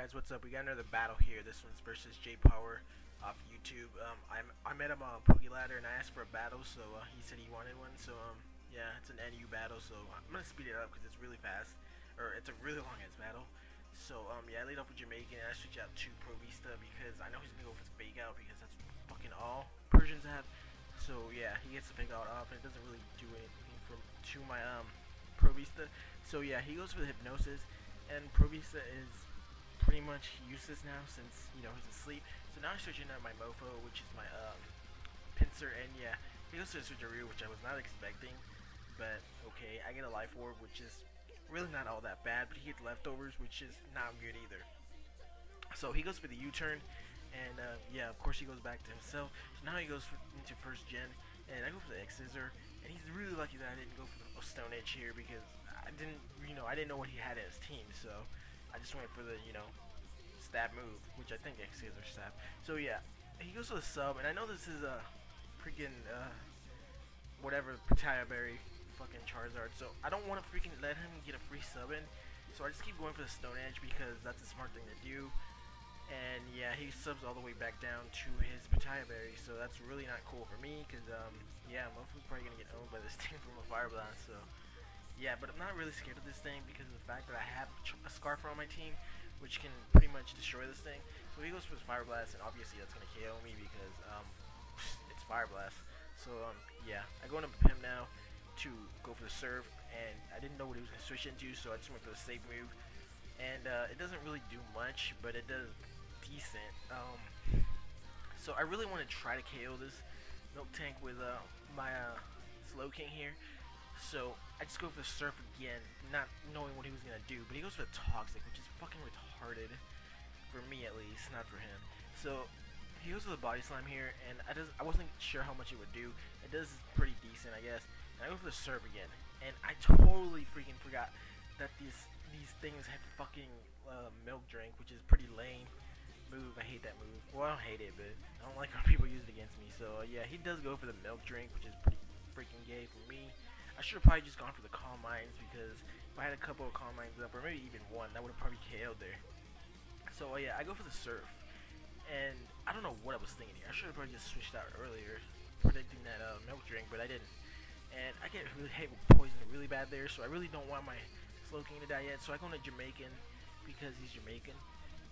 Guys, what's up? We got another battle here. This one's versus Jpawer off YouTube. I met him on Poke Ladder and I asked for a battle, so he said he wanted one. So yeah, it's an NU battle. So I'm gonna speed it up because it's really fast, or it's a really long ass battle. So yeah, I laid off with Jamaican and I switched out to Pro Vista because I know he's gonna go for the fake out because that's fucking all Persians have. So yeah, he gets the fake out off and it doesn't really do anything to my Pro Vista. So yeah, he goes for the hypnosis, and Pro Vista is pretty much useless now since he's asleep. So now I'm switching out my Mofo, which is my pincer, and yeah, he goes to the switcheroo, which I was not expecting, but okay. I get a life orb, which is really not all that bad, but he gets leftovers, which is not good either. So he goes for the U-turn, and yeah, of course he goes back to himself. So now he goes into first gen, and I go for the X Scissor, and he's really lucky that I didn't go for the Stone Edge here because I didn't know what he had in his team, so I just went for the, stab move, which I think X Scissor stab. So yeah, he goes to the sub, and I know this is a freaking, whatever, Pataya Berry fucking Charizard, so I don't want to freaking let him get a free sub in, so I just keep going for the Stone Edge because that's a smart thing to do. And yeah, he subs all the way back down to his Pataya Berry, so that's really not cool for me because, yeah, I'm probably going to get owned by this thing from a Fire Blast, so yeah, but I'm not really scared of this thing because of the fact that I have a Scarfer on my team, which can pretty much destroy this thing. So he goes for his Fire Blast, and obviously that's going to KO me because it's Fire Blast. So yeah, I go into him now to go for the Surf, and I didn't know what he was going to switch into, so I just went for the safe move. And it doesn't really do much, but it does decent. So I really want to try to KO this Milk Tank with my Slowking here. So I just go for the Surf again, not knowing what he was gonna do, but he goes for the Toxic, which is fucking retarded, for me at least, not for him. So he goes for the Body Slam here, and I wasn't sure how much it would do. It does pretty decent, I guess. And I go for the Surf again, and I totally freaking forgot that these things had fucking Milk Drink, which is pretty lame move. I hate that move. Well, I don't hate it, but I don't like when people use it against me. So yeah, he does go for the Milk Drink, which is pretty freaking gay for me. I should have probably just gone for the Calm Minds because if I had a couple of Calm Minds up, or maybe even one, that would have probably KO'd there. So yeah, I go for the Surf, and I don't know what I was thinking here. I should have probably just switched out earlier, predicting that Milk Drink, but I didn't. And I get really hit with poison really bad there, so I really don't want my Slowking to die yet. So I go into Jamaican because he's Jamaican,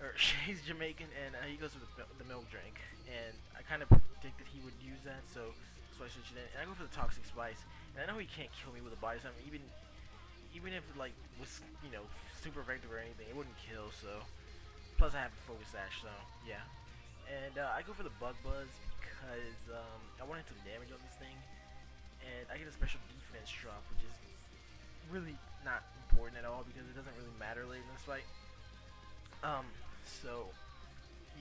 or she's Jamaican, and he goes with the Milk Drink, and I kind of predicted he would use that, so I switched it in, and I go for the Toxic Spice, and I know he can't kill me with a Body Slam, even if it like was super effective or anything, it wouldn't kill. So plus I have a Focus Sash, so yeah, and I go for the Bug Buzz because I wanted some damage on this thing, and I get a special defense drop, which is really not important at all because it doesn't really matter late in this fight. So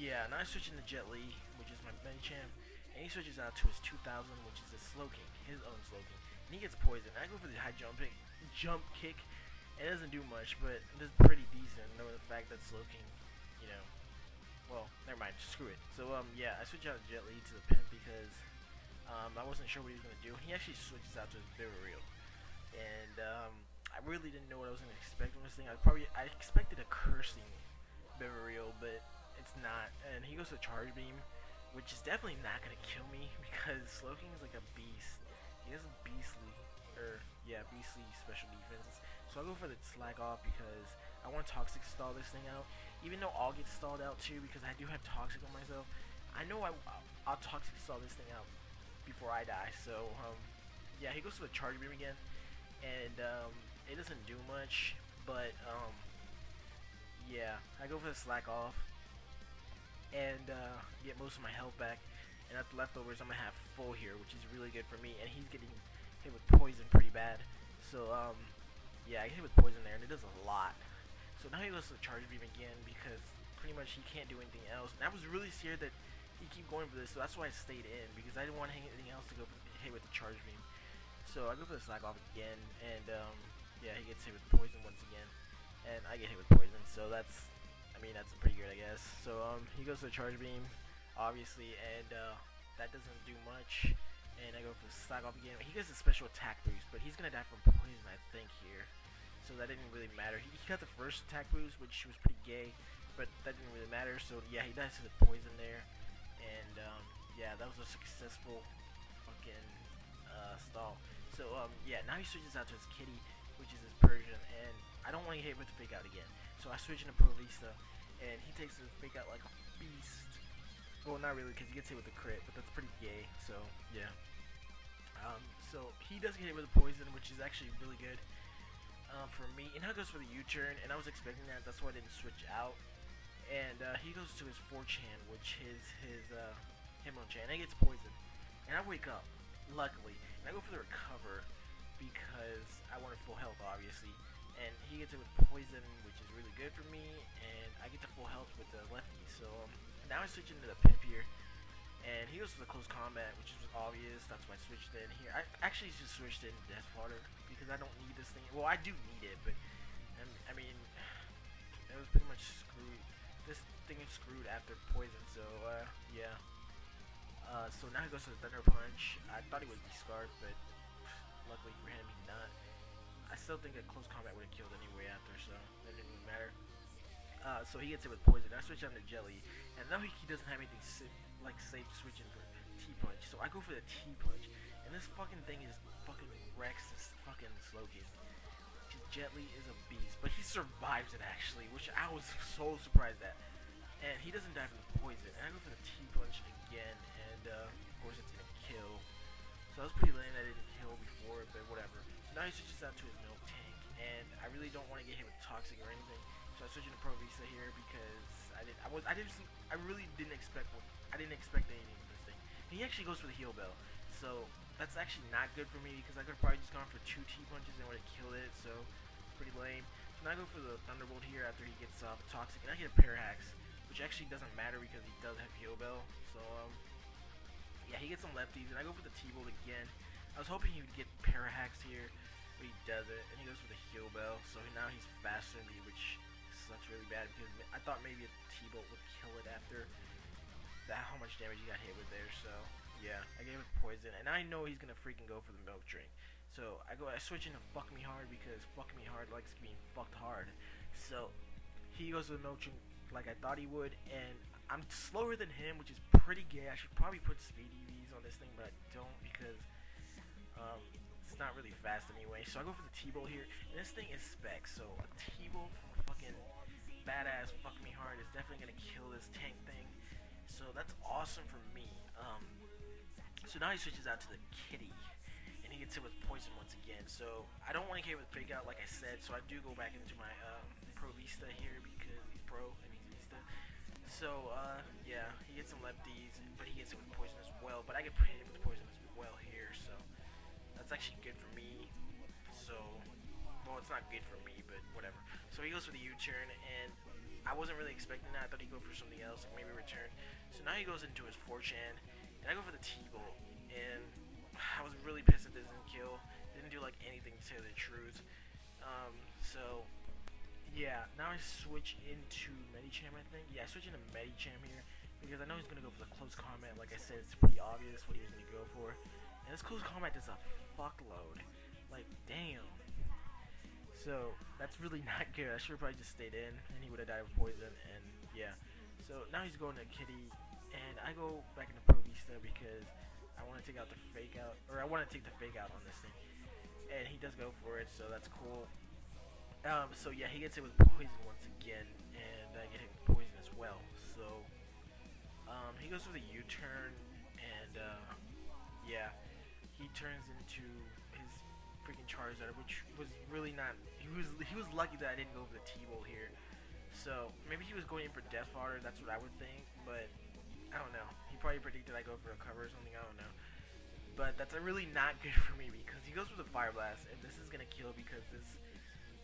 yeah, now I switch into Jet Li, which is my Medicham, and he switches out to his 2000, which is his Slowking, his own Slowking, and he gets poisoned. I go for the high jump kick. It doesn't do much, but it is pretty decent, knowing the fact that Slowking, well, never mind, screw it. So yeah, I switch out Jet Li to the Pimp because I wasn't sure what he was gonna do. He actually switches out to his Real, and I really didn't know what I was gonna expect from this thing. I expected a cursing Real, but it's not. And he goes to Charge Beam, which is definitely not gonna kill me because Slowking is like a beast. He has a beastly special defenses. So I go for the Slack Off because I want Toxic stall this thing out. Even though I'll get stalled out too because I do have Toxic on myself. I know I'll Toxic stall this thing out before I die. So yeah, he goes for the Charge Beam again, and it doesn't do much, but yeah, I go for the Slack Off and get most of my health back, and at the leftovers I'm gonna have full here, which is really good for me, and he's getting hit with poison pretty bad. So yeah, I get hit with poison there, and it does a lot. So now he goes to the Charge Beam again because pretty much he can't do anything else, and I was really scared that he'd keep going for this, so that's why I stayed in because I didn't want anything else to go hit with the Charge Beam. So I go for the Slack Off again, and yeah, he gets hit with poison once again, and I get hit with poison, so that's pretty good, I guess. So he goes to the Charge Beam, obviously, and that doesn't do much, and I go for the Slack Off again. He gets a special attack boost, but he's gonna die from poison, I think, here, so that didn't really matter. He got the first attack boost, which was pretty gay, but that didn't really matter. So yeah, he dies to the poison there, and yeah, that was a successful fucking stall. So yeah, now he switches out to his kitty, which is his Persian, and I don't want to hit with the fake out again. So I switch into Pro Vista, and he takes the fake out like a beast. Well, not really, because he gets hit with the crit, but that's pretty gay. So yeah. So he does get hit with a poison, which is actually really good for me. And now he goes for the U-turn, and I was expecting that. That's why I didn't switch out. And he goes to his 4chan, which is his Hitmonchan, and he gets poisoned. And I wake up, luckily, and I go for the recover because I wanted full health, obviously. And he gets it with poison, which is really good for me, and I get the full health with the lefty. So now I switch into the pimp here, and he goes to the close combat, which is obvious. That's why I switched in here. I actually just switched in Death Fodder because I don't need this thing. Well, I do need it, but I mean, it was pretty much screwed. This thing is screwed after poison, so yeah. So now he goes to the Thunder Punch. I thought he would be scarred, but luckily for him, he's not. I still think that close combat would have killed anyway after, so that didn't really matter. So he gets it with poison. I switch on to Jelly, and now he doesn't have anything like safe switching for T-Punch. So I go for the T-Punch, and this fucking thing is fucking wrecks this fucking Slowking. Jetly is a beast, but he survives it actually, which I was so surprised at. And he doesn't die from the poison. And I go for the T-Punch again, and of course it's gonna kill. So I was pretty lame that I didn't kill before, but whatever. So now he switches out to his Milk Tank, and I really don't want to get hit with Toxic or anything. So I switch into Pro Vista here because I really didn't expect anything from this thing. And he actually goes for the Heal Bell. So that's actually not good for me because I could have probably just gone for 2 T-Punches and would have killed it. So it's pretty lame. So now I go for the Thunderbolt here after he gets off Toxic, and I get a Parahax, which actually doesn't matter because he does have Heal Bell. So yeah, he gets some lefties, and I go for the T-Bolt again. I was hoping he would get Parahax here, but he doesn't, and he goes for the Heal Bell. So now he's faster than me, which sucks really bad because I thought maybe a T-Bolt would kill it after that, how much damage he got hit with there. So yeah, I gave it poison, and I know he's gonna freaking go for the Milk Drink. So I switch into Fuck Me Hard because Fuck Me Hard likes being fucked hard. So he goes to the Milk Drink like I thought he would, and I'm slower than him, which is pretty gay. I should probably put speed EVs on this thing, but I don't because it's not really fast anyway. So I go for the T-Bolt here, and this thing is spec. So a T-Bolt from a fucking badass Fuck Me Hard is definitely gonna kill this tank thing. So that's awesome for me. So now he switches out to the Kitty, and he gets hit with poison once again. So I don't want to get hit with fake out like I said, so I do go back into my Pro Vista here because he's Pro and he's Vista. So yeah, he gets some lefties, but he gets hit with poison as well. But I get hit with poison as well here, so that's actually good for me. So, well, it's not good for me, but whatever. So he goes for the U-turn, and I wasn't really expecting that. I thought he'd go for something else, like maybe return. So now he goes into his 4chan, and I go for the T-Bolt, and I was really pissed that this didn't kill. Didn't do like anything to tell the truth. So yeah, now I switch into Medicham, I think. Yeah, I switch into Medicham here because I know he's gonna go for the close combat. Like I said, it's pretty obvious what he was gonna go for, and this close combat does a fuckload. Like damn. So that's really not good. I should have probably just stayed in, and he would have died of poison. And yeah, so now he's going to Kitty, and I go back into Pro Vista because I want to take out the fake out, or I want to take the fake out on this thing, and he does go for it, so that's cool. So yeah, he gets hit with poison once again, and I get hit with poison as well. So he goes for the U-turn, and yeah, he turns into his freaking Charizard, which was really not. He was lucky that I didn't go for the T-Bolt here. So maybe he was going in for Death Fodder. That's what I would think, but I don't know. He probably predicted I go for a cover or something. I don't know. But that's really not good for me because he goes for the Fire Blast, and this is gonna kill because this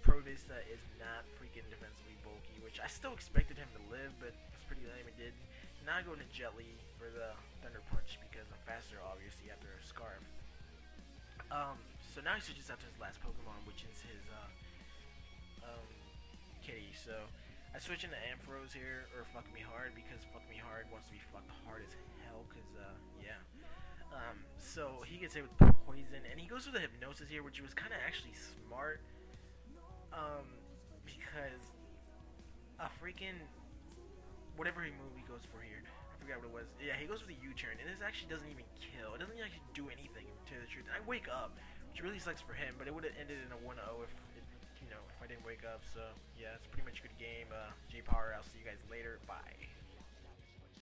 Pro Vista is not freaking defensively bulky, which I still expected him to live, but it's pretty lame it did. Now I go into Jetly for the Thunder Punch because I'm faster, obviously, after a Scarf. So now he switches out to his last Pokemon, which is his Kitty. So I switch into Ampharos here, or Fuck Me Hard, because Fuck Me Hard wants to be fucked hard as hell, because yeah. So he gets hit with poison, and he goes for the Hypnosis here, which was kind of actually smart, because a freaking whatever move he goes for here. I forgot what it was. Yeah, he goes for the U-turn, and this actually doesn't even kill. It doesn't actually do anything, to tell you the truth. I wake up, which really sucks for him, but it would have ended in a 1-0 if it, if I didn't wake up. So yeah, it's pretty much a good game. Jpawer, I'll see you guys later. Bye.